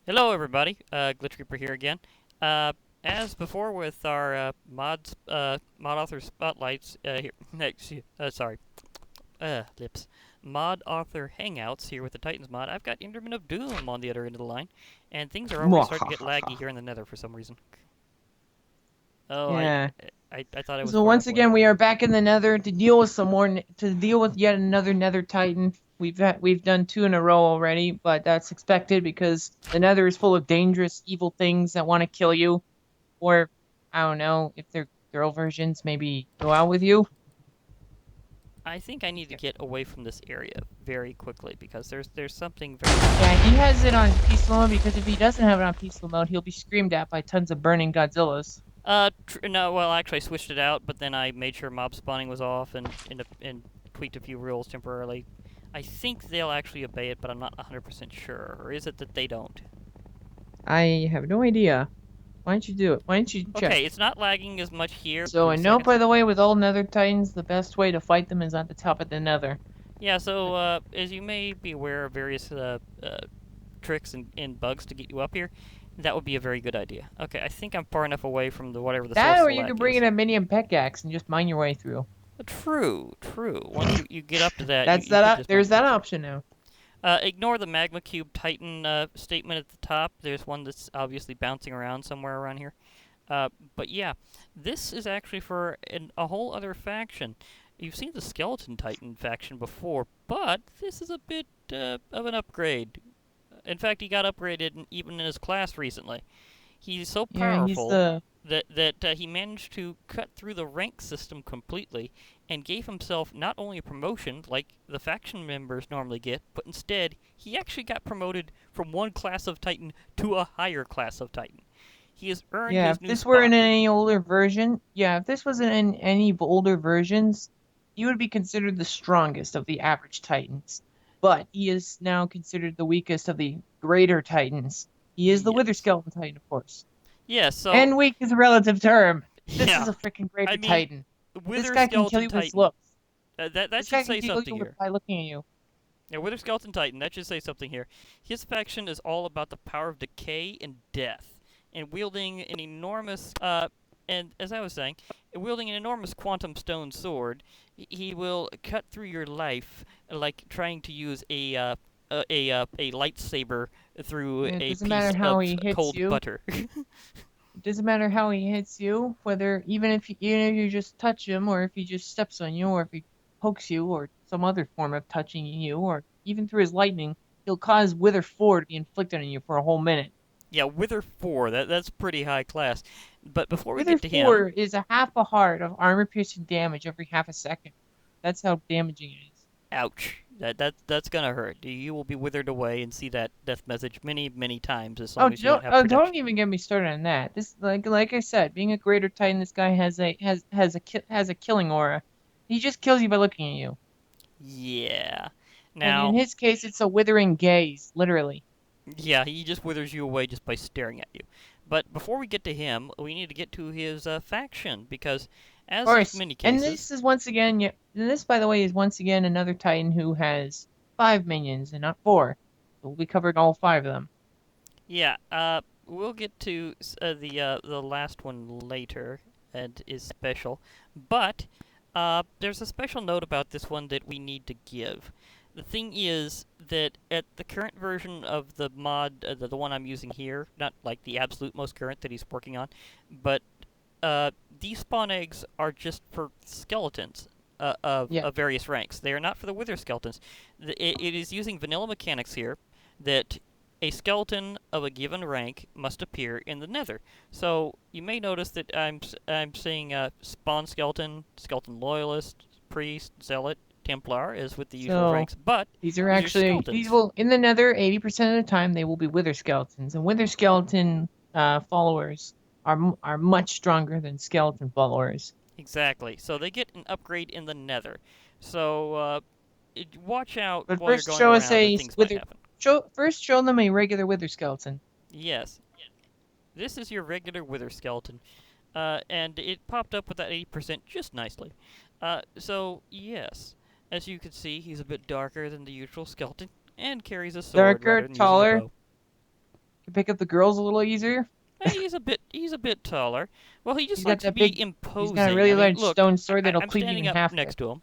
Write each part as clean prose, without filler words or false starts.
Hello, everybody. Glitch Creeper here again. As before with our mod author spotlights here. Sorry, lips. Mod author hangouts here with the Titans mod. I've got Enderman of Doom on the other end of the line, and things are already starting to get laggy here in the Nether for some reason. Oh, Yeah. I thought I was So far once enough away. again, we are back in the Nether to deal with to deal with yet another Nether Titan. We've done two in a row already, but that's expected because the Nether is full of dangerous, evil things that want to kill you, or I don't know if they're girl versions, maybe go out with you. I think I need to Yeah, get away from this area very quickly because there's something very. yeah, he has it on peaceful mode because if he doesn't have it on peaceful mode, he'll be screamed at by tons of burning Godzillas. No, well, actually, I switched it out, but then I made sure mob spawning was off and tweaked a few rules temporarily. I think they'll actually obey it, but I'm not 100% sure. Or is it that they don't? I have no idea. Why don't you do it? Why don't you Okay, check? it's not lagging as much here. So 3 I know, seconds. by the way, with all Nether Titans, the best way to fight them is at the top of the Nether. Yeah, so as you may be aware of various tricks and bugs to get you up here, that would be a very good idea. Okay, I think I'm far enough away from whatever the source That, of or the you could lag bring is. in a minion pickaxe and just mine your way through. True, true. Once you get up to that, That's you could just mine there's your way that through. option now. Ignore the Magma Cube Titan statement at the top. There's one that's obviously bouncing around somewhere around here. But yeah, this is actually for a whole other faction. You've seen the Skeleton Titan faction before, but this is a bit of an upgrade. In fact, he got upgraded even in his class recently. He's so Yeah, he's powerful the that he managed to cut through the rank system completely and gave himself not only a promotion like the faction members normally get, but instead he actually got promoted from one class of Titan to a higher class of Titan. He has earned yeah. his If new this were in spot. any older version, yeah, if this wasn't in any older versions, he would be considered the strongest of the average Titans. But he is now considered the weakest of the greater Titans. He is the Wither Yes. Skeleton Titan, of course. Yeah, so And weak is a relative term. This is yeah. a freaking I greater mean, Titan. This Wither guy can kill Skeleton you with his Titan. looks. That This should guy can say kill something you here. by looking at you. Yeah, Wither Skeleton Titan, that should say something here. His faction is all about the power of decay and death, and wielding an enormous, and as I was saying, wielding an enormous quantum stone sword, he will cut through your life like trying to use a lightsaber through And it a doesn't piece matter how of he hits cold you. butter. It doesn't matter how he hits you, whether even if you just touch him, or if he just steps on you, or if he pokes you, or some other form of touching you, or even through his lightning, he'll cause Wither 4 to be inflicted on you for a whole minute. Yeah, Wither 4, that's pretty high class. But before we Wither get to him, 4 is a half a heart of armor piercing damage every half a second. That's how damaging it is. ouch. That's gonna hurt. You will be withered away and see that death message many, many times as Oh, long as you don't have don't protection. even get me started on that. This, like I said, being a greater titan, this guy has a killing aura. He just kills you by looking at you. Yeah. And in Now, his case, it's a withering gaze, literally. yeah, he just withers you away just by staring at you. But before we get to him, we need to get to his faction because, Of as with course. many And cases, this is once again, yeah, this, by the way, is once again another titan who has 5 minions and not 4. So we covered all 5 of them. yeah, we'll get to the last one later, and is special. But there's a special note about this one that we need to give. The thing is that at the current version of the mod, the one I'm using here, not like the absolute most current that he's working on, but these spawn eggs are just for skeletons Yeah. of various ranks. They are not for the wither skeletons. It is using vanilla mechanics here that a skeleton of a given rank must appear in the nether. So you may notice that I'm saying spawn skeleton, skeleton loyalist, priest, zealot, Templar is with the usual So ranks, but these are these skeletons. will, in the nether, 80% of the time, they will be wither skeletons. And wither skeleton followers are much stronger than skeleton followers. Exactly. So they get an upgrade in the nether. So watch out But while you're first going show us around or a things might wither. happen. Show them a regular wither skeleton. Yes, this is your regular wither skeleton. And it popped up with that 80% just nicely. So, yes, as you can see, he's a bit darker than the usual skeleton and carries a sword rather Darker, than using a taller. bow. can pick up the girls a little easier. He's a bit taller. Well, he just He's got likes to that be big. He's got a imposing. really I mean, large look, stone sword that'll I'm cleave you standing in up half. next to him,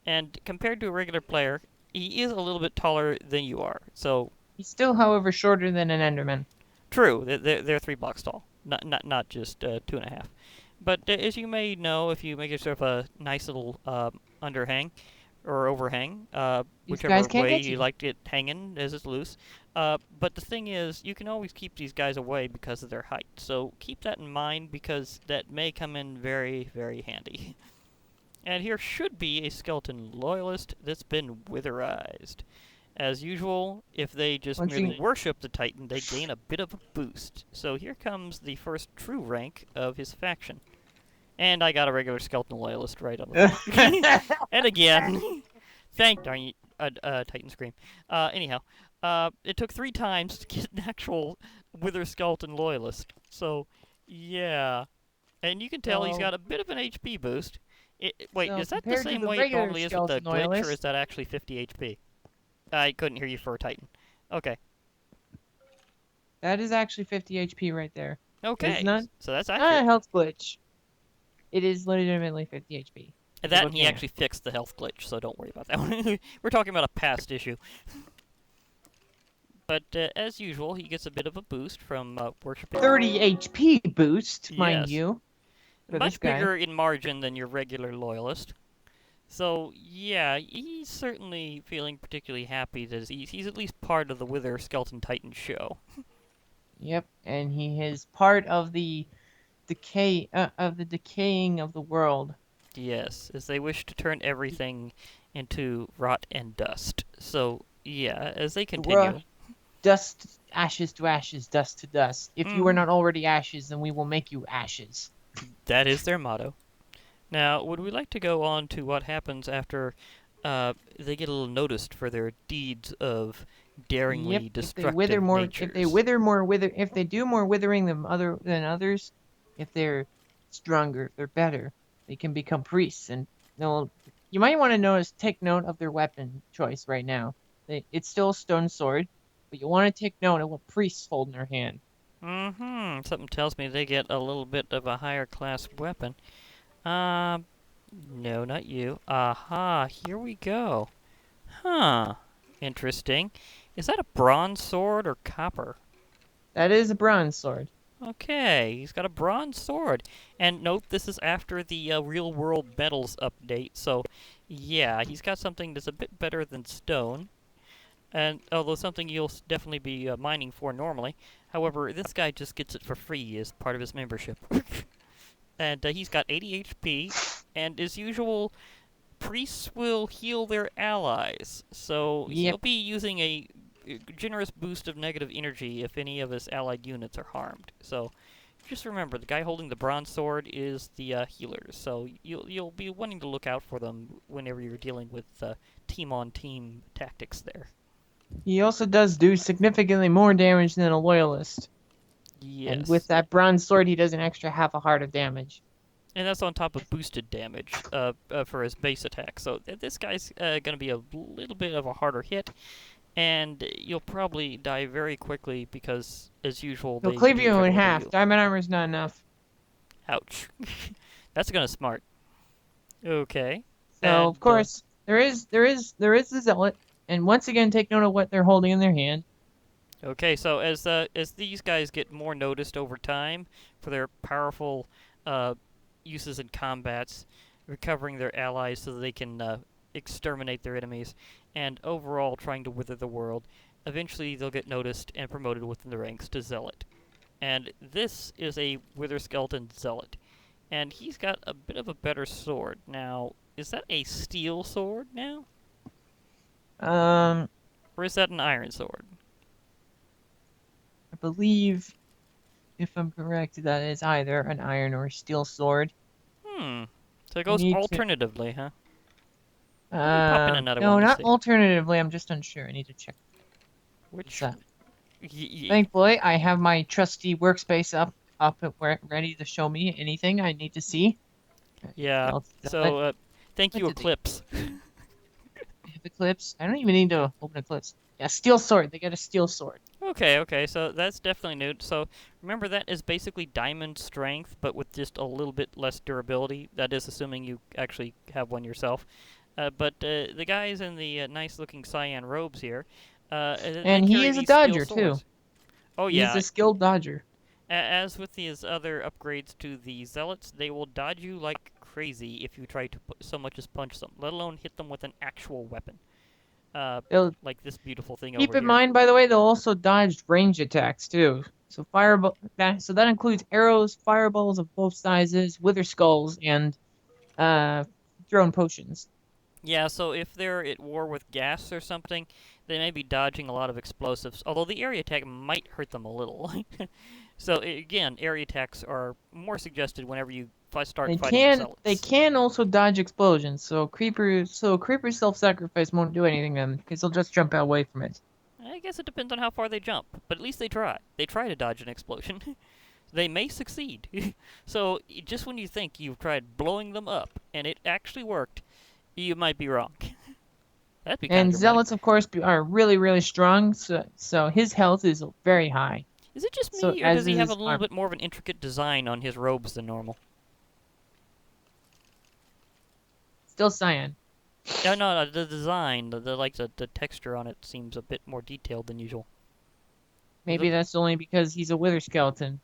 and compared to a regular player, he is a little bit taller than you are. So He's still, however, shorter than an Enderman. true, they're 3 blocks tall, not just 2.5. But as you may know, if you make yourself a nice little underhang or overhang, These guys whichever can't way get you you. like it hanging as it's loose. But the thing is, you can always keep these guys away because of their height. So keep that in mind because that may come in very, very handy. And here should be a skeleton loyalist that's been witherized. As usual, if they just Once merely you- worship the Titan, they gain a bit of a boost. So here comes the first true rank of his faction. And I got a regular skeleton loyalist right on the And again, thank darn you, Titan Scream. Anyhow, it took 3 times to get an actual wither skeleton loyalist. So, yeah. And you can tell he's So- got a bit of an HP boost. Wait, So is that the compared to same the way it regular normally is with the skeleton glitch, or loyalist- is that actually 50 HP? I couldn't hear you for a Titan. Okay. That is actually 50 HP right there. Okay. not- So that's Not a accurate. health glitch. It is legitimately 50 HP. And that, and he Okay. actually fixed the health glitch, so don't worry about that one. We're talking about a past issue. But as usual, he gets a bit of a boost from worshipping. 30 HP boost, mind Yes. you. For Much this guy. bigger in margin than your regular loyalist. So yeah, he's certainly feeling particularly happy that he's at least part of the Wither Skeleton Titan show. Yep, and he is part of the decaying of the world. Yes, as they wish to turn everything into rot and dust. So yeah, as they continue. Dust, ashes to ashes, dust to dust. If you are Mhm. not already ashes, then we will make you ashes. That is their motto. Now, would we like to go on to what happens after they get a little noticed for their deeds of daringly Yep, destructive if they do more withering than others, if they're stronger, if they're better, they can become priests. And you might want to take note of their weapon choice right now. It's still a stone sword, but you want to take note of what priests hold in their hand. Mm-hmm. Something tells me they get a little bit of a higher class weapon. No, not you. Aha, here we go. Huh. Interesting. Is that a bronze sword or copper? That is a bronze sword. Okay, he's got a bronze sword. And note, this is after the Real World Metals update, so yeah, he's got something that's a bit better than stone. And although something you'll definitely be mining for normally. However, this guy just gets it for free as part of his membership. And he's got 80 HP, and as usual, priests will heal their allies. So he'll Yep. be using a generous boost of negative energy if any of his allied units are harmed. So just remember, the guy holding the bronze sword is the healers. So you'll be wanting to look out for them whenever you're dealing with team-on-team tactics there. He also does do significantly more damage than a loyalist. Yes. And with that bronze sword, he does an extra half a heart of damage. And that's on top of boosted damage for his base attack. So this guy's going to be a little bit of a harder hit, and you'll probably die very quickly because, as usual, He'll they cleave do you try to in wither half. you. Diamond armor's not enough. Ouch. That's going to smart. Okay. So And, of course there is the zealot, and once again take note of what they're holding in their hand. Okay, so as these guys get more noticed over time for their powerful uses in combats, recovering their allies so that they can exterminate their enemies, and overall trying to wither the world, eventually they'll get noticed and promoted within the ranks to Zealot. And this is a Wither Skeleton Zealot. And he's got a bit of a better sword. Now, is that a steel sword now? I Or is that an iron sword? believe, if I'm correct, that is either an iron or a steel sword. So it goes need to- alternatively, huh? pop in another No, one to not see. alternatively. I'm just unsure. I need to check. Which... So, thankfully, I have my trusty workspace up ready to show me anything I need to see. Yeah, so thank you, what did they- Eclipse. Eclipse. I don't even need to open Eclipse. Yeah, steel sword. They got a steel sword. Okay, so that's definitely new. So remember that is basically diamond strength, but with just a little bit less durability. That is assuming you actually have one yourself. But the guys in the nice-looking cyan robes here, they And he carry is a these steel dodger too. swords. Oh He's yeah, a skilled dodger. as with these other upgrades to the zealots, they will dodge you like crazy if you try to so much as punch them, let alone hit them with an actual weapon. Uh, They'll like this beautiful thing keep over in here. mind, by the way, they'll also dodge range attacks too. So that includes arrows, fireballs of both sizes, wither skulls, and uh thrown potions. Yeah, so if they're at war with gas or something, they may be dodging a lot of explosives, although the area attack might hurt them a little. So again, area attacks are more suggested whenever you start fighting They zealots. can also dodge explosions. So creeper self-sacrifice won't do anything to them because they'll just jump away from it. I guess it depends on how far they jump, but at least they try. They try to dodge an explosion. They may succeed. So just when you think you've tried blowing them up and it actually worked, you might be wrong. That'd be kind of And dramatic. zealots, of course, are really, really strong. So his health is very high. Is it just So me, or does as he is have a his little armor. bit more of an intricate design on his robes than normal? Still cyan. No, the design, the texture on it seems a bit more detailed than usual. Maybe that's only because he's a wither skeleton.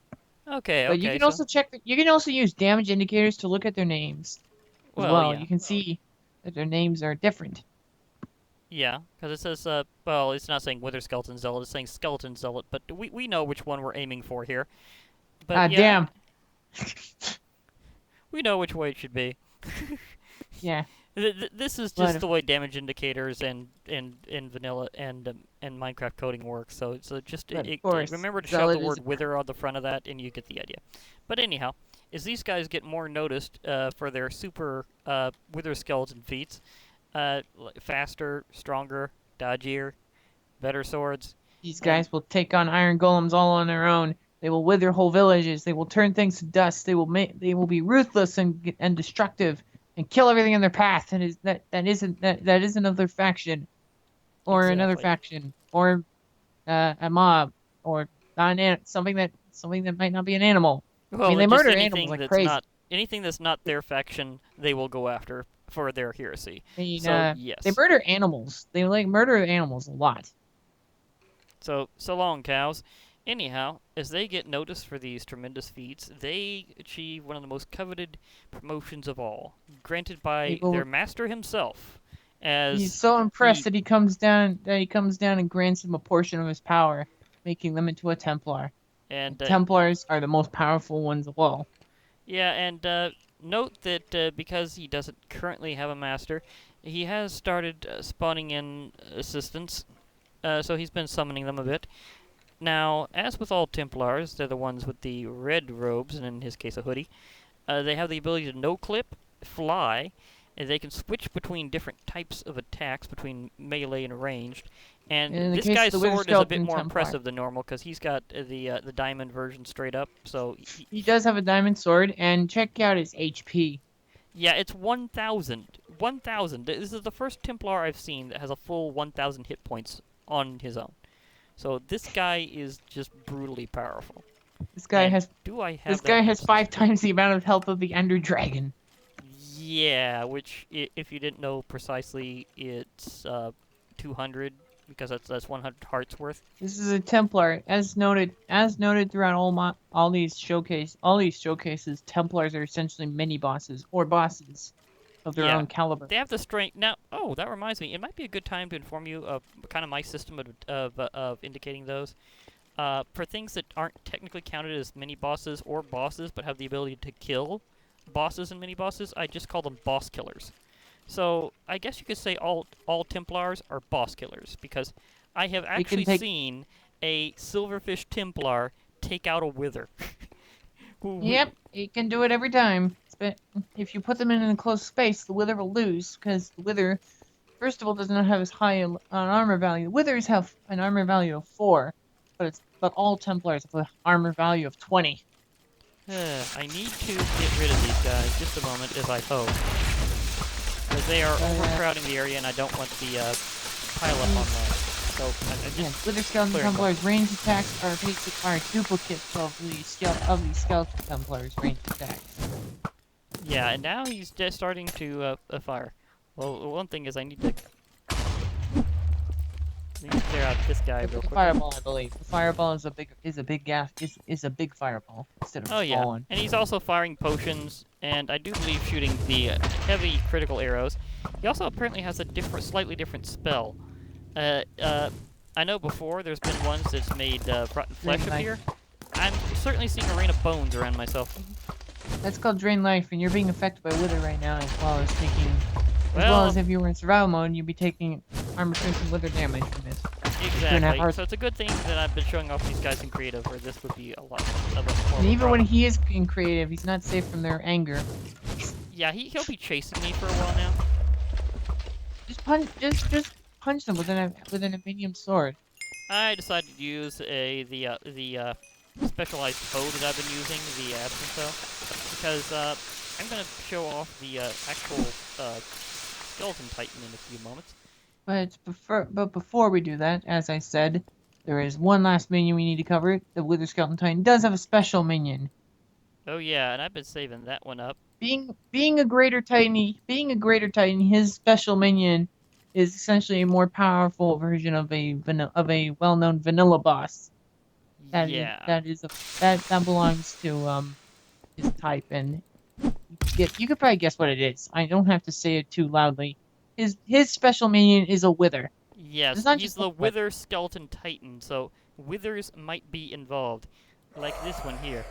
But you Okay, can so also check. You can also use damage indicators to look at their names as well, well. yeah, You can see that their names are different. yeah, because it says well, it's not saying Wither Skeleton Zealot, it's saying Skeleton Zealot, but we know which one we're aiming for here. But Ah, yeah, damn. we know which way it should be. Yeah. This is just But the way damage indicators and vanilla and Minecraft coding works. So just of course, remember to shove the Zealot is word wither on the front of that, and you get the idea. But anyhow, as these guys get more noticed for their super wither skeleton feats, faster, stronger, dodgier, better swords, these and guys will take on iron golems all on their own. They will wither whole villages. They will turn things to dust. They will be ruthless and destructive and kill everything in their path. That isn't of their faction or another exactly. faction or a mob or something that might not be an animal. I mean, Well, they just murder animals like crazy. anything that's not their faction, they will go after for their heresy. I mean, So they yes. murder animals. They like murder animals a lot. So long, cows. Anyhow, as they get noticed for these tremendous feats, they achieve one of the most coveted promotions of all, granted by their People, master himself, he's as so impressed he that he comes down and grants him a portion of his power, making them into a Templar. And and Templars are the most powerful ones of all. yeah, and note that because he doesn't currently have a master, he has started spawning in assistants. So he's been summoning them a bit. Now, as with all Templars, they're the ones with the red robes, and in his case a hoodie. They have the ability to no-clip, fly, and they can switch between different types of attacks, between melee and ranged. And And in the this case of guy's the Wither sword is a bit Skeleton more Templar, impressive than normal, because he's got the diamond version straight up. So, he does have a diamond sword, and check out his HP. yeah, it's 1,000. 1,000. This is the first Templar I've seen that has a full 1,000 hit points on his own. So this guy is just brutally powerful. This guy And has do I this have guy that has instance? 5 times the amount of health of the Ender Dragon. Yeah, which if you didn't know precisely, it's 200 because that's 100 hearts worth. This is a Templar, as noted throughout all these showcases. Templars are essentially mini bosses or bosses of their Yeah, own caliber. they have the strength. Now, oh, that reminds me. It might be a good time to inform you of kind of my system of indicating those. For things that aren't technically counted as mini bosses or bosses, but have the ability to kill bosses and mini bosses, I just call them boss killers. So I guess you could say all Templars are boss killers because I have They can actually take. seen a silverfish Templar take out a wither. Yep, he can do it every time. But if you put them in an enclosed space, the Wither will lose because the Wither, first of all, does not have as high an armor value. Withers have an armor value of 4, but all Templars have an armor value of 20. I need to get rid of these guys just a moment as I hope. Because they are overcrowding the area and I don't want the pile up on that. So I Yeah, just Wither Skeleton clearing them. Templars' range attacks are duplicates of the Skeleton Templars' range attacks. Yeah, and now he's just starting to fire. Well, one thing is I need to clear out this guy Except real for the quickly. fireball, I believe. The fireball is a big gas is a big fireball instead of Oh a yeah, small one. and he's also firing potions, and I do believe shooting the heavy critical arrows. He also apparently has a slightly different spell. I know before there's been ones that's made rotten flesh Drain life. appear. I'm certainly seeing a rain of bones around myself. That's called Drain Life, and you're being affected by Wither right now, as well as Well, if you were in survival mode, you'd be taking armor piercing Wither damage from this. 2.5 exactly. hours. So it's a good thing that I've been showing off these guys in creative, or this would be a lot more And of a even when problem. he is being creative, he's not safe from their anger. Yeah, he'll be chasing me for a while now. Just punch them with an medium sword. I decided to use the specialized bow that I've been using, the absence bow, because I'm gonna show off the actual skeleton titan in a few moments. But before we do that, as I said, there is one last minion we need to cover. The Wither Skeleton Titan does have a special minion. Oh yeah, and I've been saving that one up. Being a greater titan, his special minion is essentially a more powerful version of a well-known vanilla boss. Yeah. That belongs to his type, and you could probably guess what it is. I don't have to say it too loudly. His special minion is a wither. Yes, It's not he's just the a wither. Wither Skeleton Titan, so withers might be involved. Like this one here.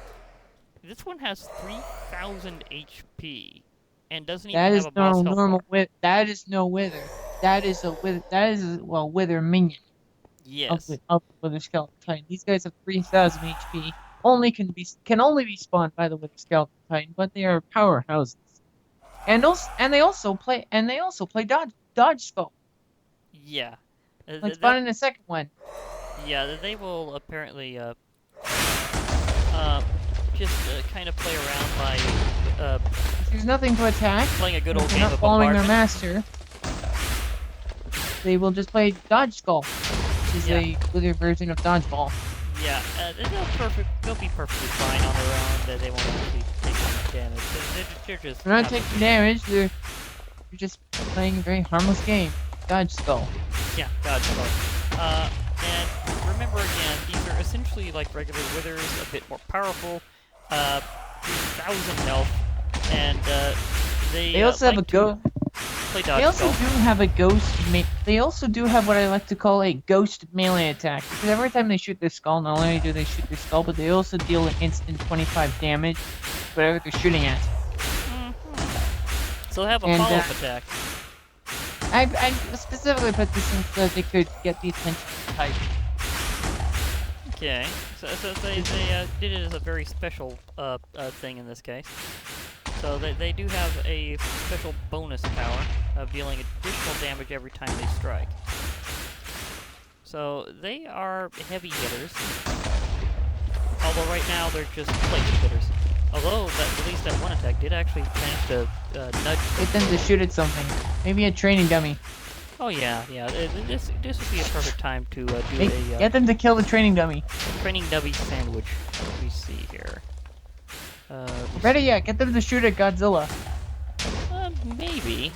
This one has 3,000 HP and doesn't even That have is a boss no health normal bar. wither. That is no wither. That is a wither. That is a wither minion Yes. of the Wither Skeleton Titan. These guys have 3,000 HP. Can only be spawned by the Wither Skeleton Titan, but they are powerhouses. And they also play dodge skull. Yeah. Like spawn in a second one. Yeah, they will apparently just kind of play around by If there's nothing to attack, playing a good if old they're game not of following their bombardment. master, they will just play dodge skull, which is Yeah. a wither version of dodgeball. Yeah, they'll be perfectly fine on their own. They won't actually take much damage. They're just They're not having- taking damage. They're just playing a very harmless game. Dodge skull. Yeah, dodge skull. And remember again, these are essentially like regular withers, a bit more powerful, 3,000 health, and They also have a go. Play dodge They also skull. do have a They also do have what I like to call a ghost melee attack. Because every time they shoot their skull, not only do they shoot their skull, but they also deal an instant 25 damage, whatever they're shooting at. So they have a And, follow-up attack. I specifically put this in so that they could get the attention of the type. Okay, so they did it as a very special thing in this case. So they do have a special bonus power of dealing additional damage every time they strike. So they are heavy hitters. Although right now they're just plate hitters. Although at least that one attack did actually manage to nudge. Get them to shoot at something. Maybe a training dummy. Oh yeah. This would be a perfect time to do a Get them to kill the training dummy. training dummy sandwich. Let me see here. Better yet, get them to shoot at Godzilla. Maybe.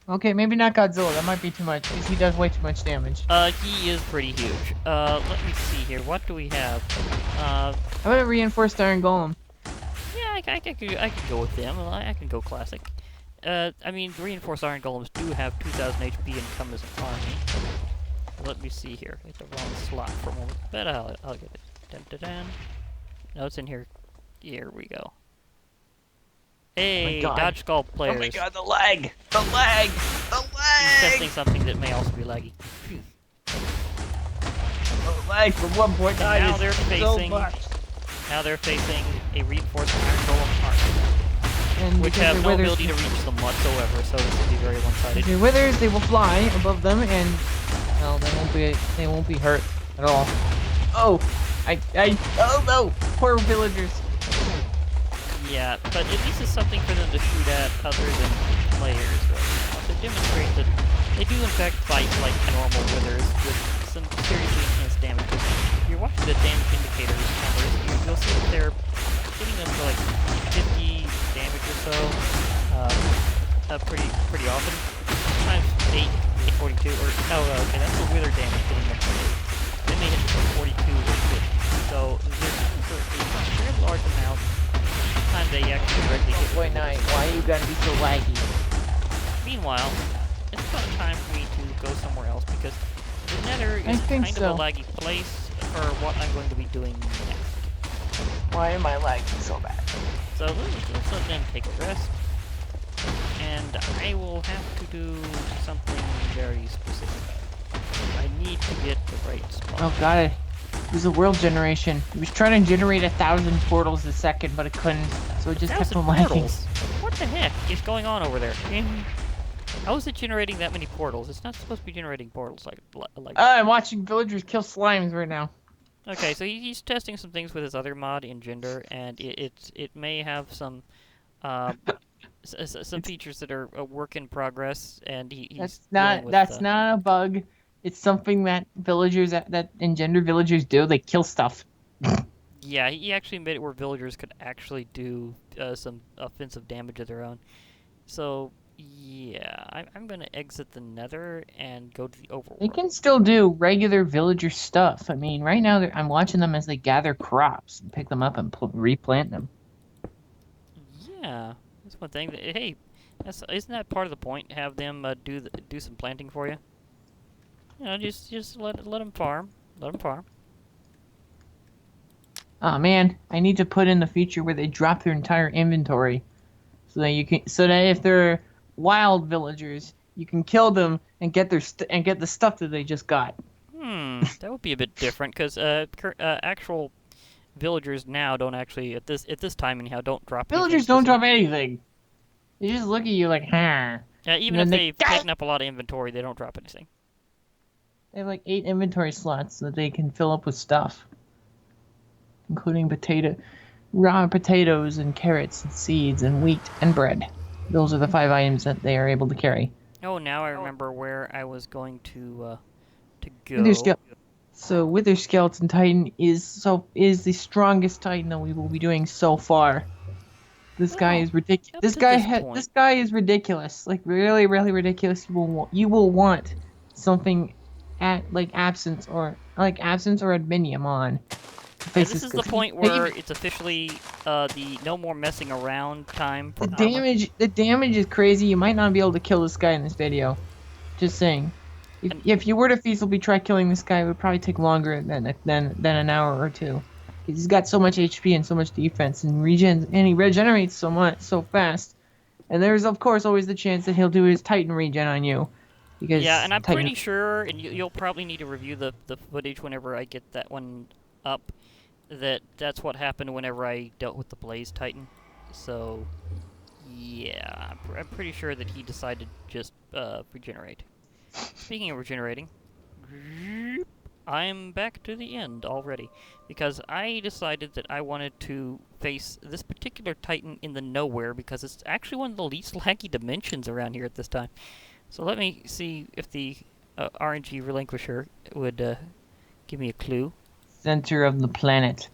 Okay, maybe not Godzilla. That might be too much, because he does way too much damage. He is pretty huge. Let me see here. What do we have? How about a reinforced iron golem? Yeah, I could go with them. I can go classic. I mean, reinforced iron golems do have 2,000 HP and come as an army. Let me see here. Get the wrong slot for a moment, but I'll get it. Dun, dun, dun. No, it's in here. Here we go. Hey, God. dodge skull players. Oh my god, the lag! The lag! The He's lag! testing something that may also be laggy. The lag from 1.9 Now is they're so facing. much. Now they're facing a reinforced iron golem army, And which because have they're no withers, ability to reach them whatsoever. So this will be very if one-sided. they're withers, they will fly above them, and well, they won't be hurt at all. Oh, oh no, poor villagers. Yeah, but at least it's something for them to shoot at other than players right now to demonstrate that They do, in fact, fight like normal withers with some seriously intense damage. If you're watching the damage indicators numbers, you'll see that they're getting them to like 50 damage or so, pretty often. Sometimes 8, 42, or okay, that's the wither damage getting them to 8. They may hit for 42 or 50. So they're for a fairly large amount. Each time they actually directly hit. Boy, Night, why you gotta be so laggy? Meanwhile, it's about time for me to go somewhere else because the Nether is think kind so. of a laggy place for what I'm going to be doing next. Why am I lagging so bad? So let's let them take a rest, and I will have to do something very specific. I need to get the right spot. Oh god, it was a world generation. It was trying to generate 1,000 portals a second, but it couldn't, so it just kept 1,000 on lagging. portals? What the heck is going on over there? How is it generating that many portals? It's not supposed to be generating portals like I'm watching villagers kill slimes right now. Okay, so he's testing some things with his other mod, Engender, and it may have some some features that are a work in progress, and he's dealing with, That's not a bug. It's something that villagers that engender villagers do. They kill stuff. Yeah, he actually made it where villagers could actually do some offensive damage of their own. So yeah, I'm gonna exit the Nether and go to the overworld. They can still do regular villager stuff. I mean, right now I'm watching them as they gather crops and pick them up and replant them. Yeah, that's one thing. Hey, isn't that part of the point? Have them do some planting for you. You know, just let them farm. Let them farm. Oh man, I need to put in the feature where they drop their entire inventory, so that if they're wild villagers, you can kill them and get the stuff that they just got. That would be a bit different because actual villagers now don't actually at this time anyhow don't drop. Villagers don't drop anything. They just look at you like, huh. Yeah, even if they've taken up a lot of inventory, they don't drop anything. They have like 8 inventory slots that they can fill up with stuff, including raw potatoes and carrots and seeds and wheat and bread. Those are the 5 items that they are able to carry. Oh, now I remember where I was going to go. So Wither Skeleton Titan is the strongest Titan that we will be doing so far. This guy is ridiculous. This guy is ridiculous. Like really, really ridiculous. You will want something like absence or adminium on. Yeah, this is the point where it's officially the no more messing around time. For the damage is crazy. You might not be able to kill this guy in this video. Just saying. If you were to feasibly try killing this guy, it would probably take longer than an hour or two. He's got so much HP and so much defense, and he regenerates so fast. And there's of course always the chance that he'll do his Titan regen on you. Because yeah, and I'm pretty sure, and you'll probably need to review the footage whenever I get that one up. That's what happened whenever I dealt with the Blaze Titan. So yeah, I'm pretty sure that he decided to just regenerate. Speaking of regenerating, I'm back to the end already, because I decided that I wanted to face this particular Titan in the nowhere, because it's actually one of the least laggy dimensions around here at this time. So let me see if the RNG Relinquisher would give me a clue. Center of the planet.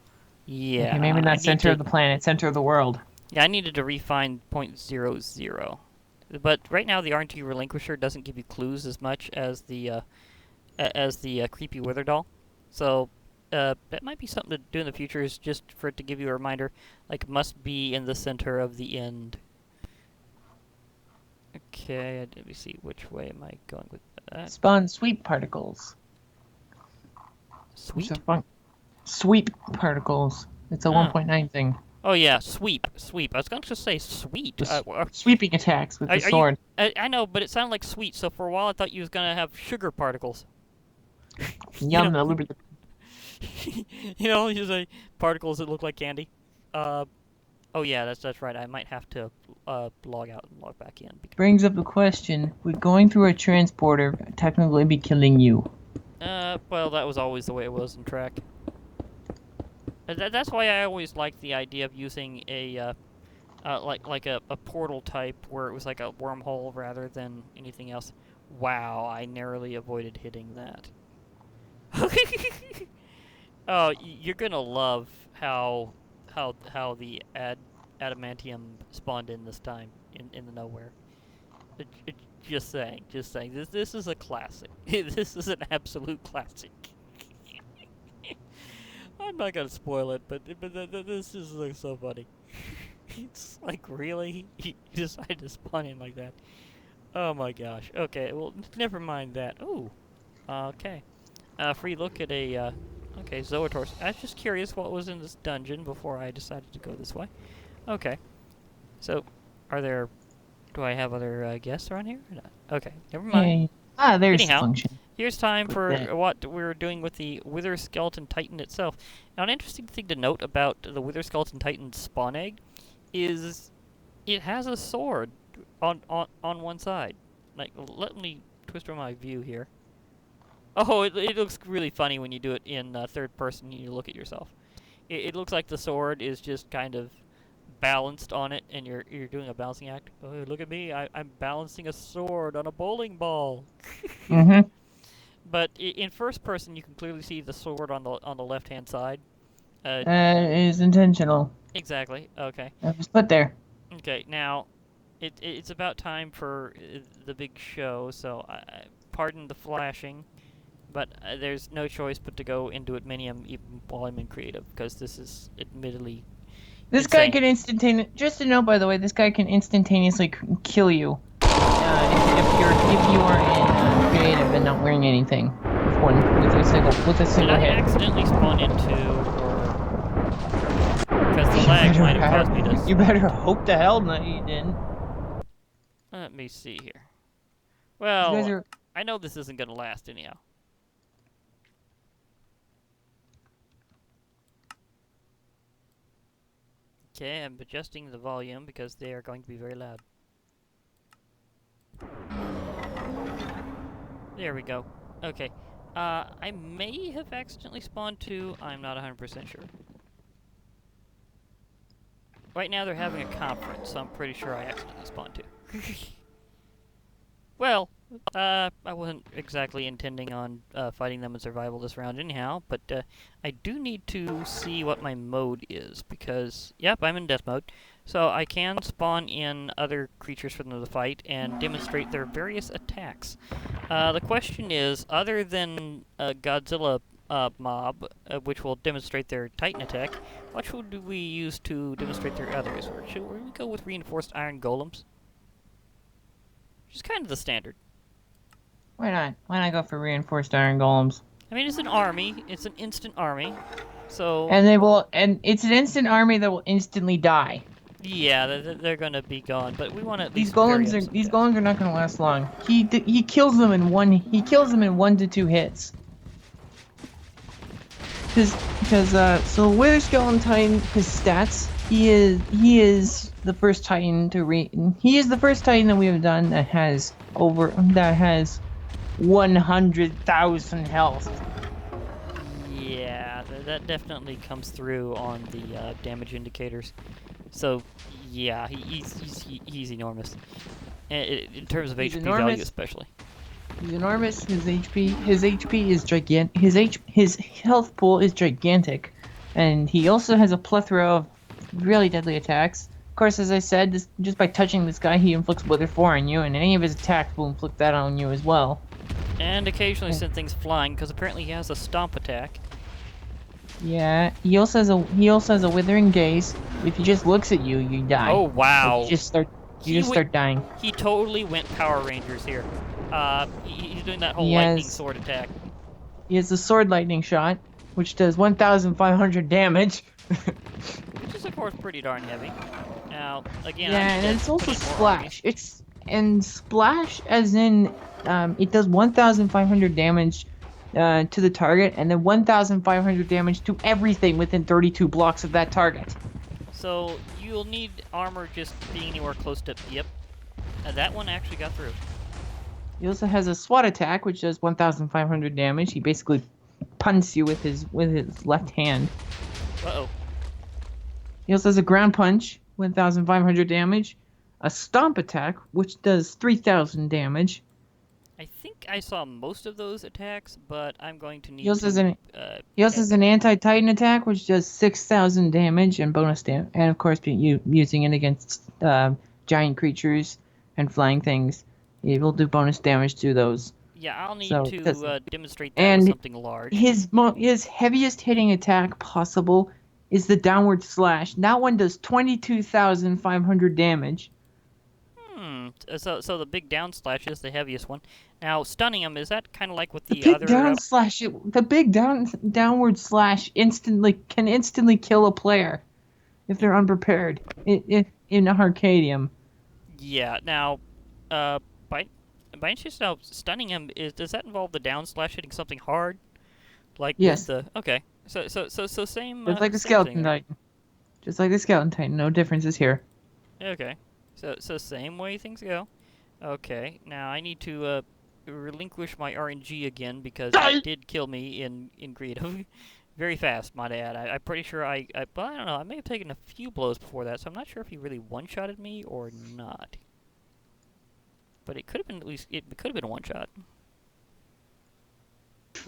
Yeah. Okay, maybe not center of the planet, center of the world. Yeah, I needed to refine 0.00. But right now the RNG Relinquisher doesn't give you clues as much as the creepy Wither doll. So that might be something to do in the future, is just for it to give you a reminder, like must be in the center of the end. Okay, let me see, which way am I going with that? Spawn sweep particles. Sweet? Sweep particles. It's a 1.9 thing. Oh yeah, sweep. I was going to say sweet. Sweeping attacks with the sword. I know, but it sounded like sweet, so for a while I thought you was going to have sugar particles. Yum, you know, you say particles that look like candy. Oh yeah, that's right. I might have to log out and log back in. Brings up the question, would going through a transporter technically be killing you? Well, that was always the way it was in track. That's why I always liked the idea of using a like a portal type where it was like a wormhole rather than anything else. Wow, I narrowly avoided hitting that. Oh, you're gonna love how the adamantium spawned in this time in the nowhere. Just saying, just saying. This is a classic. This is an absolute classic. I'm not gonna spoil it, but this is like so funny. It's like, really? You decided to spawn in like that? Oh my gosh. Okay, well, never mind that. Ooh. Okay. Free look at a, okay, Zoetor's. I was just curious what was in this dungeon before I decided to go this way. Okay. So, do I have other guests around here? Or not? Okay, never mind. Hey. There's the Anyhow, function. here's time for that. what we're doing with the Wither Skeleton Titan itself. Now, an interesting thing to note about the Wither Skeleton Titan's spawn egg is it has a sword on one side. Like, let me twist around my view here. Oh, it looks really funny when you do it in third person and you look at yourself. It looks like the sword is just kind of balanced on it, and you're doing a balancing act. Oh, look at me! I'm balancing a sword on a bowling ball. Mm-hmm. But in first person, you can clearly see the sword on the left hand side. That is intentional. Exactly. Okay. It was put there. Okay. Now, it's about time for the big show. So, pardon the flashing. But there's no choice but to go into Adminium even while I'm in creative, because this is admittedly This guy insane. can instantaneously. Just to know, by the way, this guy can instantaneously kill you if you are in creative and not wearing anything with a Did single I hit. accidentally spawn into, or because the lag might have caused me to? You better hope the hell no, you didn't. Let me see here. You guys Well, are. I know this isn't gonna last anyhow. Okay, I'm adjusting the volume because they are going to be very loud. There we go. Okay. I may have accidentally spawned to. I'm not 100% sure. Right now they're having a conference, so I'm pretty sure I accidentally spawned to. Well, I wasn't exactly intending on fighting them in survival this round anyhow, but I do need to see what my mode is, because, yep, I'm in death mode, so I can spawn in other creatures for them to fight and demonstrate their various attacks. The question is, other than Godzilla mob, which will demonstrate their Titan attack, what should we use to demonstrate their others? Or should we go with reinforced iron golems? Which is kind of the standard. Why not? Why not go for reinforced iron golems? I mean, it's an army. It's an instant army. So, And it's an instant army that will instantly die. yeah, they're gonna be gone. But we want to at These least vary up golems are some these deaths. golems are not going to last long. He kills them in one. He kills them in 1 to 2 hits. So Wither Skeleton Titan, his stats, he is the first Titan he is the first Titan that we have done that has 100,000 health. Yeah, that definitely comes through on the damage indicators. So, yeah, he's enormous. In terms of He's HP enormous. value, especially. He's enormous. His HP is gigantic. His health pool is gigantic, and he also has a plethora of really deadly attacks. Of course, as I said, just by touching this guy, he inflicts Wither 4 on you, and any of his attacks will inflict that on you as well. And occasionally send things flying, because apparently he has a stomp attack. Yeah, he also has a withering gaze. If he just looks at you, you die. Oh wow! You just start dying. He totally went Power Rangers here. He's doing that whole He lightning has- sword attack. He has the sword lightning shot, which does 1,500 damage. Which is, of course, pretty darn heavy. Now, again, Yeah, I'm and it's also putting more on me. splash. Splash, as in, it does 1,500 damage to the target, and then 1,500 damage to everything within 32 blocks of that target. So you'll need armor just being anywhere close to. Yep, that one actually got through. He also has a Swat Attack, which does 1,500 damage. He basically punts you with his left hand. Uh-oh. He also has a Ground Punch, 1,500 damage. A Stomp Attack, which does 3,000 damage. I think I saw most of those attacks, but I'm going to He need also has to an he also check. has an anti-Titan attack, which does 6,000 damage and bonus damage, and of course, using it against giant creatures and flying things, it will do bonus damage to those. Yeah, I'll need So that's to demonstrate that with and something large. his heaviest hitting attack possible is the downward slash. That one does 22,500 damage. So the big down slash is the heaviest one. Now stunning him, is that kind of like with The the big other? down slash, the big downward slash can instantly kill a player if they're unprepared in Arcadium. Yeah. Now, uh, by by any chance, now stunning him does that involve the down slash hitting something hard, like with Yes, the? Okay. So same just like the same thing skeleton there. titan. Just like the skeleton titan, no differences here. Okay. So same way things go. Okay. Now I need to relinquish my RNG again because it did kill me in creative. Very fast, might add. I'm pretty sure but I don't know. I may have taken a few blows before that, so I'm not sure if he really one-shotted me or not. But it could have been at least. It could have been a one-shot.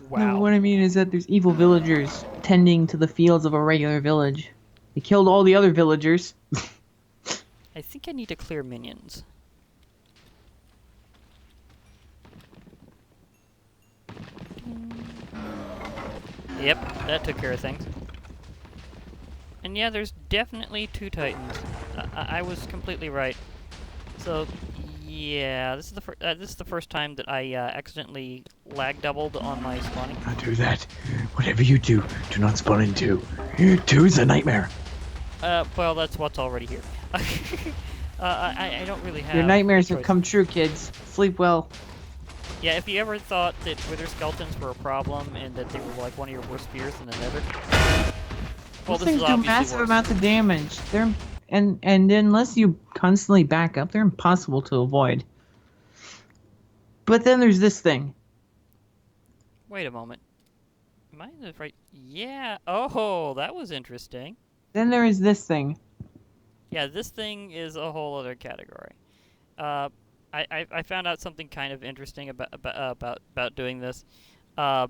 No, Wow. what I mean is that there's evil villagers tending to the fields of a regular village. They killed all the other villagers. I think I need to clear minions. Yep, that took care of things. And yeah, there's definitely two titans. I was completely right. So, yeah, this is the first time that I accidentally lag doubled on my spawning. Not do that. Whatever you do not spawn in two. Two is a nightmare. Well, that's what's already here. I don't really have Your nightmares a have choice. come true, kids. Sleep well. Yeah, if you ever thought that wither skeletons were a problem and that they were like one of your worst fears in the nether, well, Those this is things do obviously massive worse. amounts of damage. They're and unless you constantly back up, they're impossible to avoid. But then there's this thing. Wait a moment. Am I in the right? Yeah. Oh, that was interesting. Then there is this thing. Yeah, this thing is a whole other category. Uh, I found out something kind of interesting about doing this. Uh,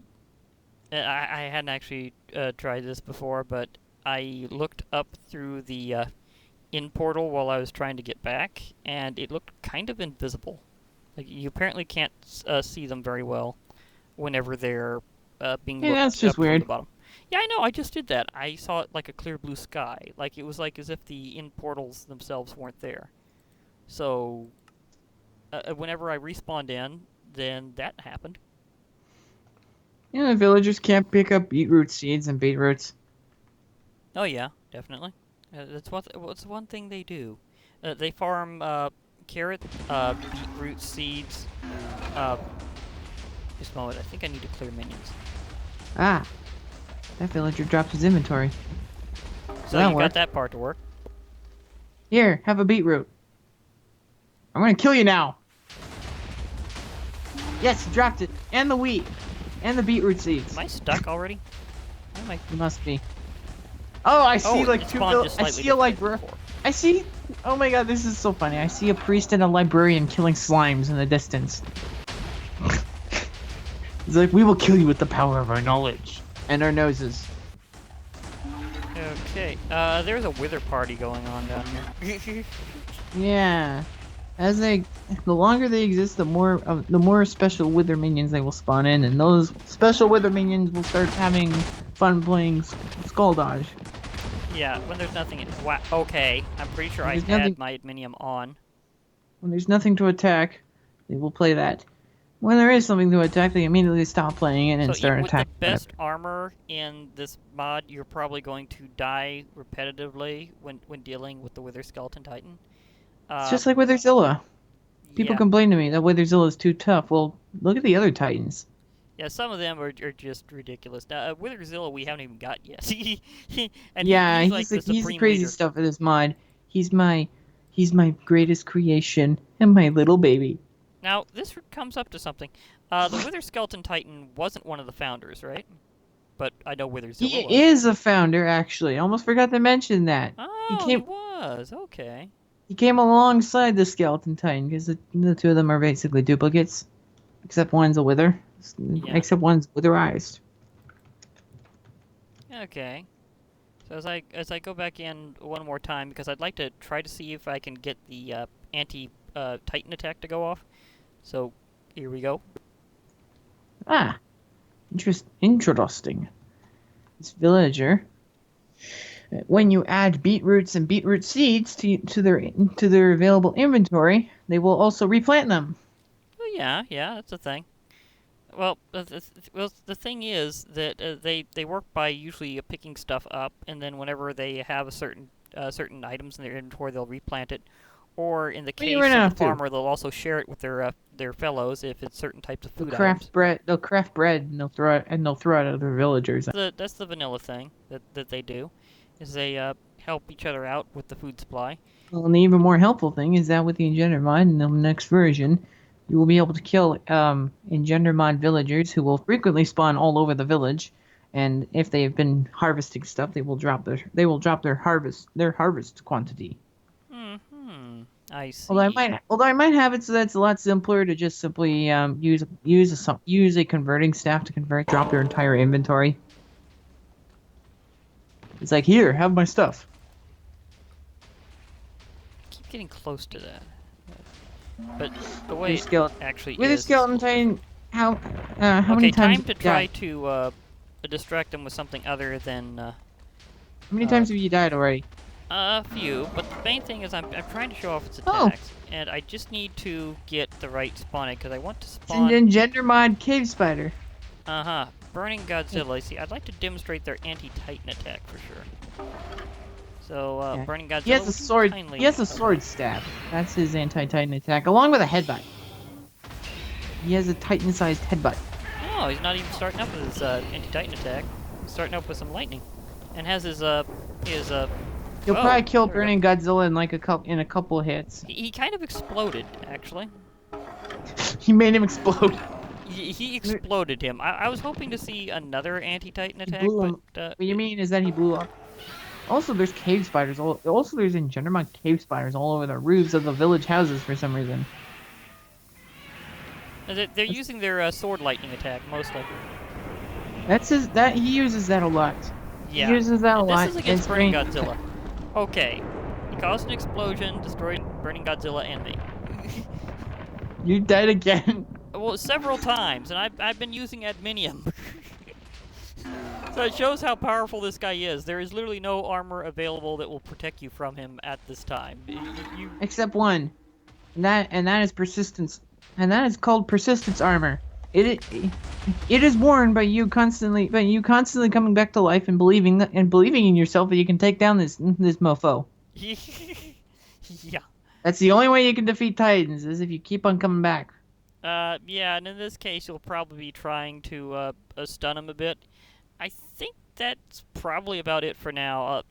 I hadn't actually tried this before, but I looked up through the in portal while I was trying to get back, and it looked kind of invisible. Like you apparently can't see them very well whenever they're being Yeah, looked that's just up from weird. the bottom. Yeah, I know. I just did that. I saw it like a clear blue sky. Like it was like as if the in portals themselves weren't there. So whenever I respawned in, then that happened. You know, the villagers can't pick up beetroot seeds and beetroots. Oh yeah, definitely. What's one thing they do? They farm carrot, beetroot seeds. Uh, just a moment. I think I need to clear minions. Ah, that villager dropped his inventory. So That'll you work. got that part to work. Here, have a beetroot. I'm gonna kill you now. Yes, you dropped it. And the wheat. And the beetroot seeds. Am I stuck already? Why am I? You must be. Oh, I see Oh, like it two spawned just I slightly see a different than librarian. before. I see. Oh my god, this is so funny. I see a priest and a librarian killing slimes in the distance. He's like, we will kill you with the power of our knowledge and our noses. Okay. There's a wither party going on down here. Yeah. The longer they exist, the more special wither minions they will spawn in, and those special wither minions will start having fun playing Skull Dodge. Yeah, when there's nothing. Wow. Okay, I'm pretty sure I There's had nothing- my adminium on. When there's nothing to attack, they will play that. When there is something to attack, they immediately stop playing it and So start even with the attacking. best armor in this mod, you're probably going to die repetitively when dealing with the Wither Skeleton Titan. It's just like Witherzilla. People yeah. complain to me that Witherzilla is too tough. Well, look at the other Titans. Yeah, some of them are just ridiculous. Now, Witherzilla we haven't even got yet. And Yeah, he's like he's the the supreme crazy leader. stuff in this mod. He's my greatest creation and my little baby. Now, this comes up to something. The Wither Skeleton Titan wasn't one of the founders, right? But I know Witherzilla He was. is a founder, actually. I almost forgot to mention that. Oh, he was. Okay. He came alongside the Skeleton Titan because the two of them are basically duplicates. Except one's a wither. Yeah. Except one's witherized. Okay. So as I go back in one more time, because I'd like to try to see if I can get the anti-Titan attack to go off. So here we go. Ah, interesting. This villager, when you add beetroots and beetroot seeds to their available inventory, they will also replant them. Oh, yeah, that's a thing. Well, the thing is that they work by usually picking stuff up, and then whenever they have a certain items in their inventory, they'll replant it. Or in the Well, you case run out of of the food. farmer, they'll also share it with their fellows if it's certain types of food They'll items. craft bread, and they'll throw it at other villagers. That's the vanilla thing that they do, is they help each other out with the food supply. Well, and the even more helpful thing is that with the Engender Mod in the next version, you will be able to kill Engender Mod villagers who will frequently spawn all over the village, and if they have been harvesting stuff, they will drop their harvest quantity. I see. Although I might have it so that it's a lot simpler to just simply use a converting staff to drop their entire inventory. It's like, here, have my stuff. Keep getting close to that. But the way it actually With is... a skeleton titan, how okay, many times time to try to distract them with something other than... how many times have you died already? A few, but the main thing is I'm trying to show off its Oh. attacks, and I just need to get the right spawning, because I want to It's spawn... an Engender Mod cave spider. Burning Godzilla. See, I'd like to demonstrate their anti-Titan attack for sure. So, Yeah. Burning Godzilla... He has a sword. kindly- He has a sword stab. That's his anti-titan attack, along with a headbutt. He has a titan-sized headbutt. Oh, he's not even starting up with his anti-Titan attack. He's starting up with some lightning. And has his... He'll oh, probably kill there we go. Burning Godzilla in a couple hits. He kind of exploded, actually. He made him explode. He exploded him. I was hoping to see another anti-Titan attack, blew him. but... What you mean is that he blew up. Also, there's cave spiders. Also, there's Engender Mod cave spiders all over the roofs of the village houses for some reason. They're using their sword lightning attack, mostly. He uses that a lot. Yeah. He uses that a And lot. this is against It's Burning great. Godzilla. Okay. He caused an explosion, destroyed Burning Godzilla and me. You died again. Well, several times, and I've been using adminium. So it shows how powerful this guy is. There is literally no armor available that will protect you from him at this time. Except one. And that is persistence. And that is called persistence armor. It is worn by you constantly coming back to life and believing in yourself that you can take down this mofo. Yeah. That's the only way you can defeat Titans, is if you keep on coming back. Yeah, and in this case, you'll probably be trying to stun him a bit. I think that's probably about it for now.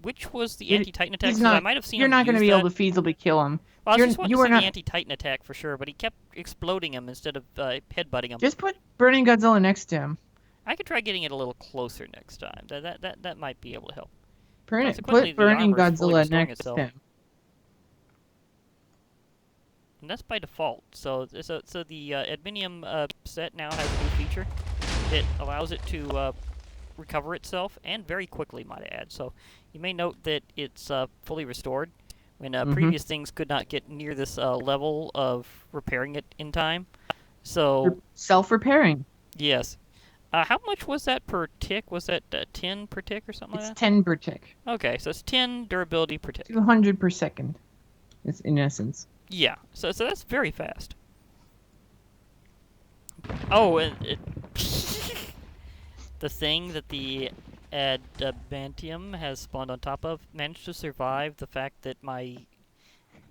Which was the anti-Titan attack? 'Cause I might have seen You're him not going to use be able that. to feasibly kill him. Well, I you're- just wanted you to were see not- the anti-Titan attack for sure, but he kept exploding him instead of headbutting him. Just put Burning Godzilla next to him. I could try getting it a little closer next time. That might be able to help. Put Consequently, the Burning armor's fully Godzilla restoring next itself. to him. And that's by default. So the adminium set now has a new feature. It allows it to recover itself, and very quickly, might I add. So you may note that it's fully restored, when previous things could not get near this level of repairing it in time. So Self-repairing. yes. How much was that per tick? Was that 10 per tick or something It's like 10 per tick. that? Okay, so it's 10 durability per tick. 200 per second. It's in essence. Yeah, so that's very fast. Oh, the thing that the adamantium has spawned on top of managed to survive the fact that my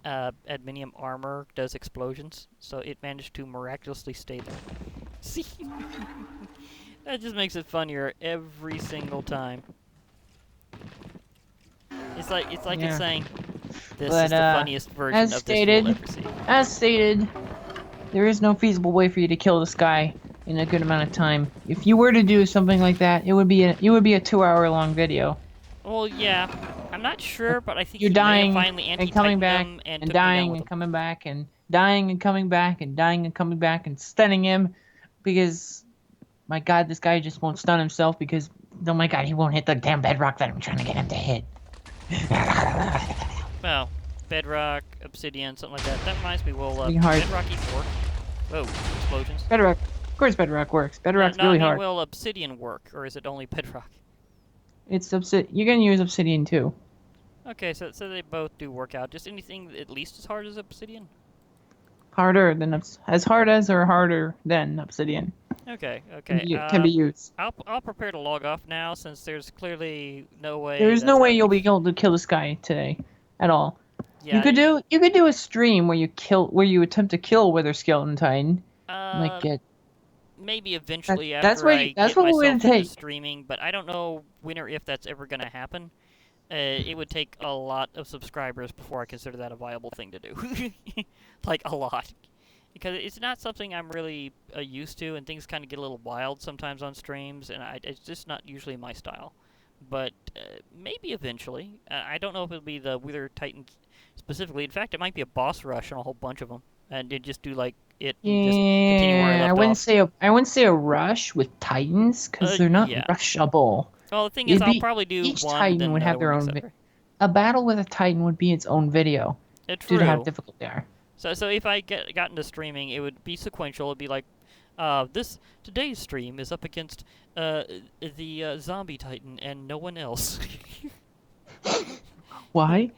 adminium armor does explosions, so it managed to miraculously stay there. See? That just makes it funnier every single time. It's like Yeah. it's saying, this But, is the funniest version as of this you'll ever see. As stated, there is no feasible way for you to kill this guy in a good amount of time. If you were to do something like that, it would be a 2-hour-long video. Well, yeah. I'm not sure, but I think You're he may have dying finally and coming back anti-Titaned them and took me down dying with and him. coming back and dying and coming back and dying and coming back and stunning him because, my God, this guy just won't stun himself because, oh my God, he won't hit the damn bedrock that I'm trying to get him to hit. Well, bedrock, obsidian, something like that. That reminds me, will Really hard. bedrock even work? Whoa, explosions. Bedrock. Of course bedrock works. Bedrock's No, really I mean, hard. will obsidian work, or is it only bedrock? It's you can use obsidian too. Okay, so they both do work out. Just anything at least as hard as obsidian? Harder than as hard as or harder than obsidian Okay, can okay. be used. I'll prepare to log off now since there's clearly no way. There's no that's way you'll happening. be able to kill this guy today, at all. Yeah, You could do a stream where you attempt to kill Wither Skeleton Titan. Like get maybe eventually that's after what- I that's get what we're myself gonna into take. streaming, but I don't know when or if that's ever gonna happen. It would take a lot of subscribers before I consider that a viable thing to do. Like, a lot. Because it's not something I'm really used to, and things kind of get a little wild sometimes on streams, and it's just not usually my style. But maybe eventually. I don't know if it'll be the Wither Titans specifically. In fact, it might be a boss rush on a whole bunch of them, and it just do like it and just continue where I Yeah, left off. I wouldn't say a rush with Titans because they're not Yeah. rushable. Well, the thing is, It'd I'll be- probably do each one, Titan then would another have their one, own etc. A battle with a Titan would be its own video due to how True. difficult they are. So if I got into streaming, it would be sequential. It'd be like, today's stream is up against the zombie titan and no one else. Why?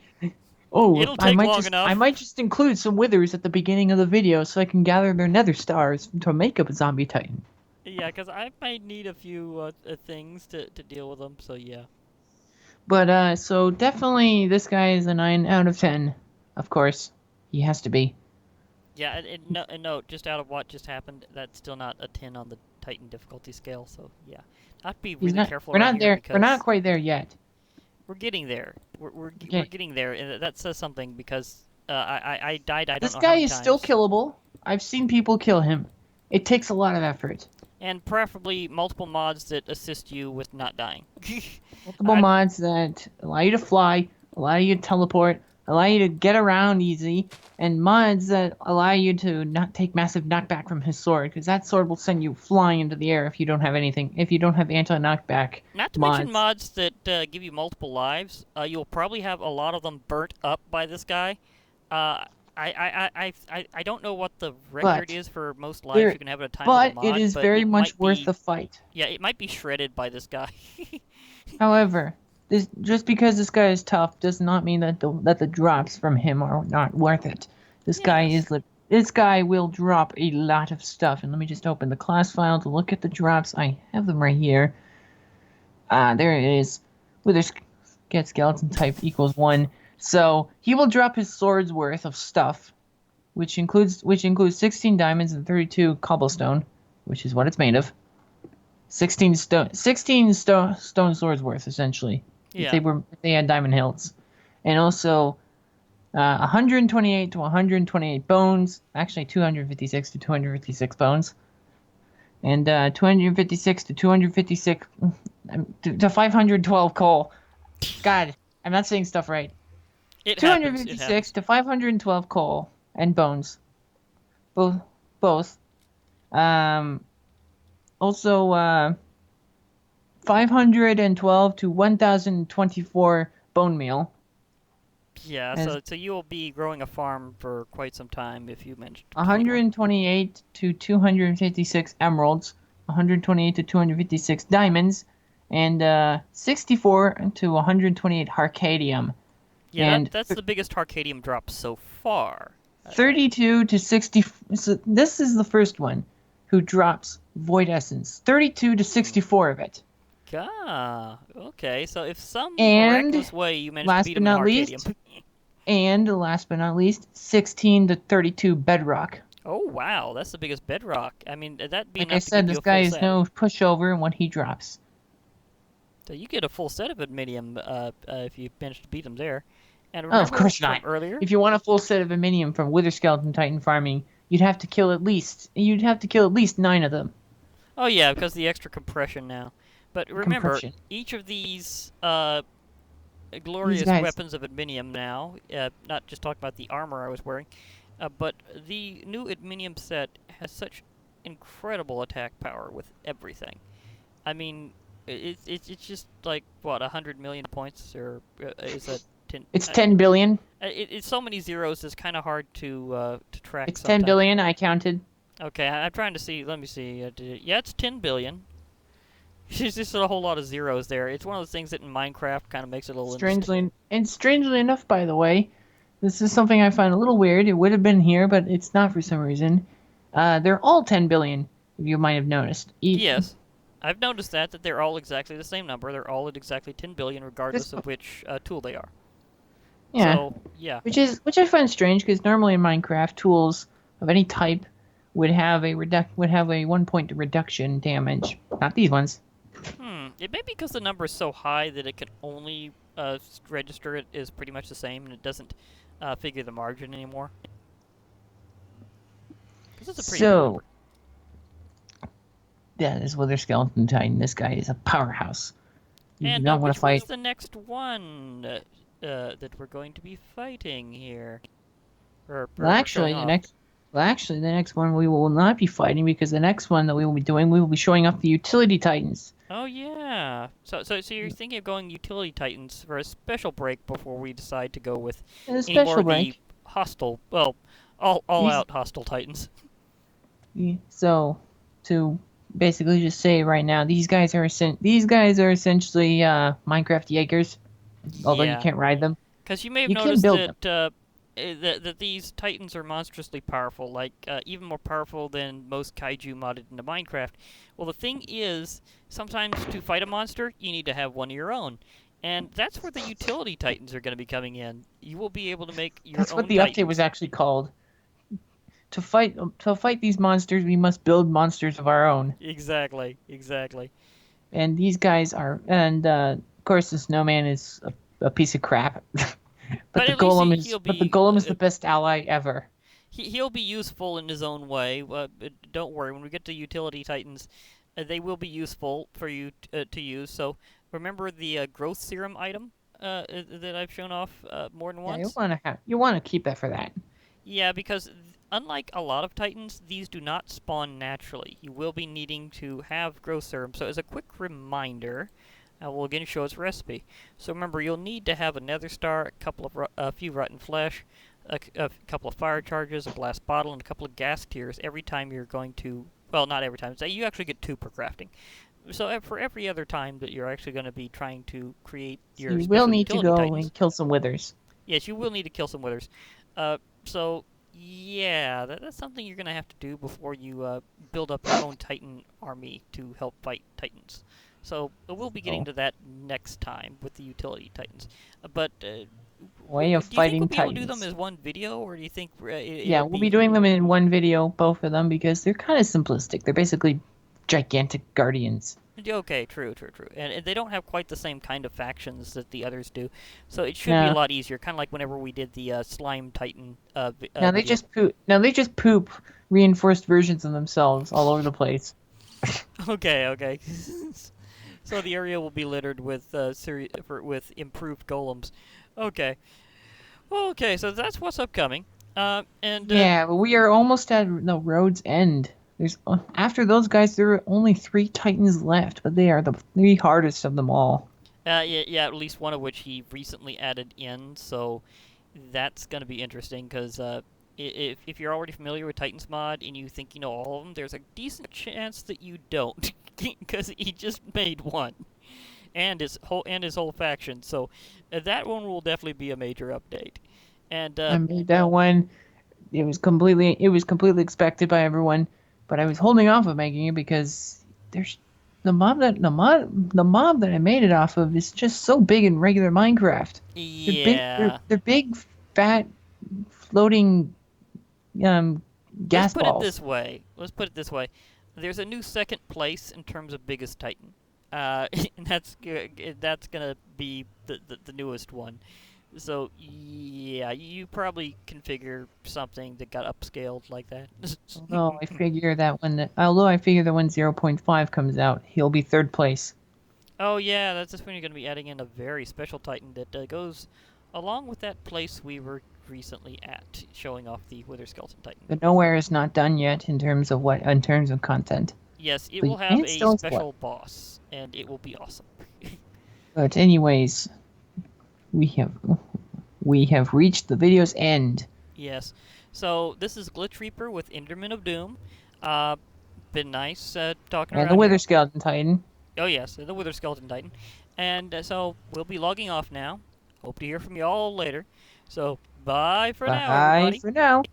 Oh, It'll take long enough. I might just include some withers at the beginning of the video so I can gather their nether stars to make up a zombie titan. Yeah, because I might need a few things to deal with them. So yeah. But so definitely this guy is a 9 out of 10. Of course, he has to be. Yeah, and note, just out of what just happened, that's still not a 10 on the Titan difficulty scale. So yeah, I have to be really careful. We're around not here there. because We're not quite there yet. we're getting there. We're Okay. getting there, and that says something because I died. I don't This know guy how many is still times. killable. I've seen people kill him. It takes a lot of effort. And preferably multiple mods that assist you with not dying. Multiple mods that allow you to fly, allow you to teleport, allow you to get around easy, and mods that allow you to not take massive knockback from his sword, because that sword will send you flying into the air if you don't have anything. If you don't have anti-knockback Not to mods. mention mods that give you multiple lives. You'll probably have a lot of them burnt up by this guy. I don't know what the record is for most lives you can have at a time with a But mod, it is but very it much might worth be, the fight. Yeah, it might be shredded by this guy. However, just because this guy is tough does not mean that the drops from him are not worth it. This guy will drop a lot of stuff. And let me just open the class file to look at the drops. I have them right here. There it is. Wither get skeleton type equals 1. So he will drop his sword's worth of stuff, which includes 16 diamonds and 32 cobblestone, which is what it's made of. 16 stone swords worth essentially. Yeah. If they had diamond hilts, and also 128 to 128 bones. Actually, 256 to 256 bones, and 256 to 256 to 512 coal. God, I'm not saying stuff right. It 256 to 512 coal and bones. Both. Also, 512 to 1,024 bone meal. Yeah, so you will be growing a farm for quite some time if you mentioned. 128 to 256 emeralds. 128 to 256 diamonds. And 64 to 128 harcadium. Yeah, and that's the biggest harcadium drop so far. 32 to 60. So this is the first one who drops void essence. 32 to 64 of it. Ah, okay. So if some And miraculous way you managed to last beat but him in not harcadium. least, and last but not least, 16 to 32 bedrock. Oh wow, that's the biggest bedrock. I mean, that'd be Like enough I to said, give you this a guy full is set. no pushover when he drops. So you get a full set of adminium if you manage to beat him there. And Oh, remember of course from not. earlier? If you want a full set of Aminium from Wither Skeleton Titan farming, you'd have to kill at least 9 of them. Oh yeah, because of the extra compression now. But remember, Compression. each of these glorious guys. weapons of adminium now, not just talking about the armor I was wearing, But the new Adminium set has such incredible attack power with everything. I mean, it's just like what 100 million points, or is that 10? It's 10 billion. It's so many zeros. It's kind of hard to track It's 10 sometimes. billion. I counted. Okay, I'm trying to see. Let me see. Yeah, it's 10 billion. There's just a whole lot of zeros there. It's one of those things that in Minecraft kind of makes it a little interesting. Strangely enough, by the way, this is something I find a little weird. It would have been here, but it's not for some reason. They're all 10 billion, if you might have noticed. Yes, I've noticed that they're all exactly the same number. They're all at exactly 10 billion, regardless of which tool they are. Yeah. So yeah. Which I find strange because normally in Minecraft, tools of any type would have a 1 point reduction damage. Not these ones. It may be because the number is so high that it can only register it as pretty much the same, and it doesn't figure the margin anymore. Because it's a pretty good number. That is Wither Skeleton Titan. This guy is a powerhouse. You And do not want to which fight. one's the next one that we're going to be fighting here? Well, actually, the next one we will not be fighting because the next one that we will be doing, we will be showing off the Utility Titans. Oh yeah. So you're thinking of going Utility Titans for a special break before we decide to go with And a any more special of break. the hostile, well, all out hostile Titans. So, to basically just say right now, these guys are essentially Minecraft Jaegers, although you can't ride them. Because you may have You can noticed build that these Titans are monstrously powerful, like even more powerful than most kaiju modded into Minecraft. Well, the thing is, sometimes to fight a monster, you need to have one of your own. And that's where the Utility Titans are going to be coming in. You will be able to make your That's own what the Titans. update was actually called. To fight these monsters, we must build monsters of our own. Exactly. And these guys are, and of course, the snowman is a piece of crap. but the at least golem is the best ally ever. He'll be useful in his own way. But don't worry, when we get to Utility Titans, they will be useful for you to use. So remember the growth serum item that I've shown off more than once? You want to keep that for that. Yeah, because unlike a lot of Titans, these do not spawn naturally. You will be needing to have growth serum. So as a quick reminder, I will again show its recipe. So remember, you'll need to have a nether star, a few rotten flesh, a couple of fire charges, a glass bottle, and a couple of gas tiers every time you're going to... Well, not every time. So you actually get 2 per crafting. So for every other time that you're actually going to be trying to create your You will need to go Titans. and kill some withers. Yes, you will need to kill some withers. So, yeah, that's something you're going to have to do before you build up your own Titan army to help fight Titans. So, we'll be getting to that next time with the Utility Titans. But, Way of fighting do you think we'll be able to do Titans. them as one video, or do you think... We'll be doing them in one video, both of them, because they're kind of simplistic. They're basically gigantic guardians. Okay, true. And they don't have quite the same kind of factions that the others do. So it should be a lot easier, kind of like whenever we did the Slime Titan Now they just poop reinforced versions of themselves all over the place. Okay. So the area will be littered with with improved golems. Okay. So that's what's upcoming. But we are almost at the road's end. There's after those guys, there are only 3 Titans left, but they are the 3 hardest of them all. At least one of which he recently added in, so that's going to be interesting, because if you're already familiar with Titans mod and you think you know all of them, there's a decent chance that you don't, because he just made one, and his whole faction, so that one will definitely be a major update. And I made that one. It was completely expected by everyone. But I was holding off of making it because there's the mob that I made it off of is just so big in regular Minecraft. Yeah. They're big, fat, floating gas balls. Let's put it this way. There's a new second place in terms of biggest Titan. And that's gonna be the newest one. So, yeah, you probably configure something that got upscaled like that. Although I figure that when 0.5 comes out, he'll be 3rd place. Oh, yeah, that's just when you're going to be adding in a very special Titan that goes along with that place we were recently at showing off the Wither Skeleton Titan. The Nowhere is not done yet in terms of content. Yes, it But will you have can a still explore. special boss, and it will be awesome. But anyways, we have reached the video's end. Yes. So this is Glitch Reaper with Enderman of Doom. Been nice talking And the around Wither here. Skeleton Titan. Oh yes, the Wither Skeleton Titan. And so we'll be logging off now. Hope to hear from you all later. So bye for now, Bye everybody. for now.